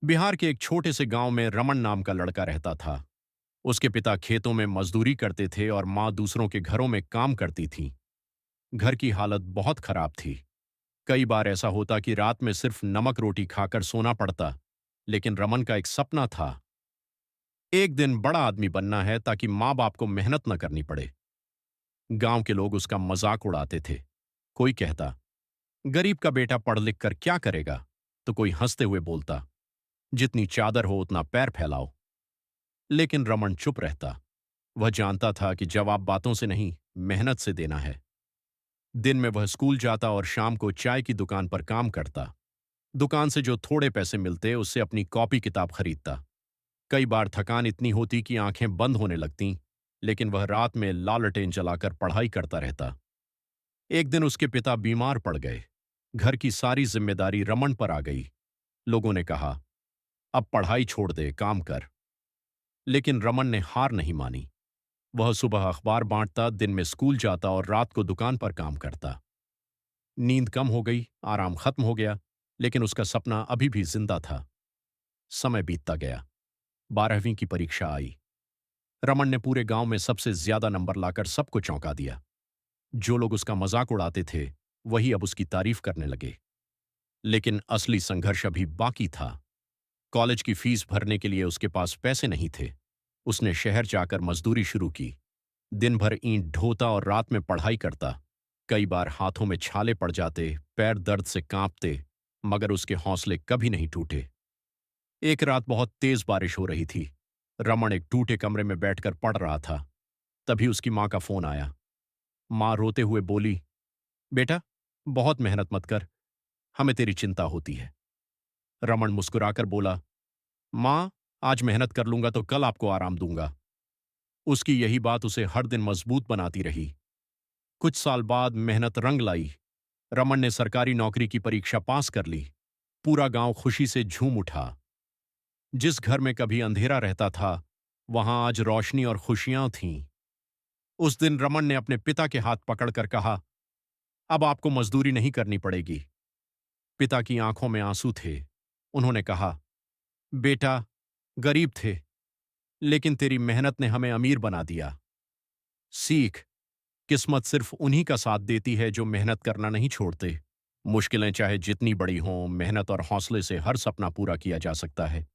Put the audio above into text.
बिहार के एक छोटे से गांव में रमन नाम का लड़का रहता था। उसके पिता खेतों में मजदूरी करते थे और माँ दूसरों के घरों में काम करती थी। घर की हालत बहुत खराब थी। कई बार ऐसा होता कि रात में सिर्फ नमक रोटी खाकर सोना पड़ता। लेकिन रमन का एक सपना था, एक दिन बड़ा आदमी बनना है ताकि माँ बाप को मेहनत न करनी पड़े। गांव के लोग उसका मजाक उड़ाते थे। कोई कहता, गरीब का बेटा पढ़ लिख कर क्या करेगा? तो कोई हंसते हुए बोलता, जितनी चादर हो उतना पैर फैलाओ। लेकिन रमन चुप रहता। वह जानता था कि जवाब बातों से नहीं, मेहनत से देना है। दिन में वह स्कूल जाता और शाम को चाय की दुकान पर काम करता। दुकान से जो थोड़े पैसे मिलते उससे अपनी कॉपी किताब खरीदता। कई बार थकान इतनी होती कि आंखें बंद होने लगतीं, लेकिन वह रात में लालटेन जलाकर पढ़ाई करता रहता। एक दिन उसके पिता बीमार पड़ गए। घर की सारी जिम्मेदारी रमन पर आ गई। लोगों ने कहा, अब पढ़ाई छोड़ दे, काम कर। लेकिन रमन ने हार नहीं मानी। वह सुबह अखबार बांटता, दिन में स्कूल जाता और रात को दुकान पर काम करता। नींद कम हो गई, आराम खत्म हो गया, लेकिन उसका सपना अभी भी जिंदा था। समय बीतता गया। 12वीं की परीक्षा आई। रमन ने पूरे गांव में सबसे ज्यादा नंबर लाकर सबको चौंका दिया। जो लोग उसका मजाक उड़ाते थे, वही अब उसकी तारीफ करने लगे। लेकिन असली संघर्ष अभी बाकी था। कॉलेज की फीस भरने के लिए उसके पास पैसे नहीं थे। उसने शहर जाकर मजदूरी शुरू की। दिन भर ईंट ढोता और रात में पढ़ाई करता। कई बार हाथों में छाले पड़ जाते, पैर दर्द से कांपते, मगर उसके हौसले कभी नहीं टूटे। एक रात बहुत तेज बारिश हो रही थी। रमन एक टूटे कमरे में बैठकर पढ़ रहा था। तभी उसकी मां का फोन आया। मां रोते हुए बोली, बेटा, बहुत मेहनत मत कर, हमें तेरी चिंता होती है। रमन मुस्कुराकर बोला, मां, आज मेहनत कर लूंगा तो कल आपको आराम दूंगा। उसकी यही बात उसे हर दिन मजबूत बनाती रही। कुछ साल बाद मेहनत रंग लाई। रमन ने सरकारी नौकरी की परीक्षा पास कर ली। पूरा गांव खुशी से झूम उठा। जिस घर में कभी अंधेरा रहता था, वहां आज रोशनी और खुशियां थीं। उस दिन रमन ने अपने पिता के हाथ पकड़कर कहा, अब आपको मजदूरी नहीं करनी पड़ेगी। पिता की आंखों में आंसू थे। उन्होंने कहा, बेटा, गरीब थे, लेकिन तेरी मेहनत ने हमें अमीर बना दिया। सीख, किस्मत सिर्फ उन्हीं का साथ देती है जो मेहनत करना नहीं छोड़ते। मुश्किलें चाहे जितनी बड़ी हों, मेहनत और हौसले से हर सपना पूरा किया जा सकता है।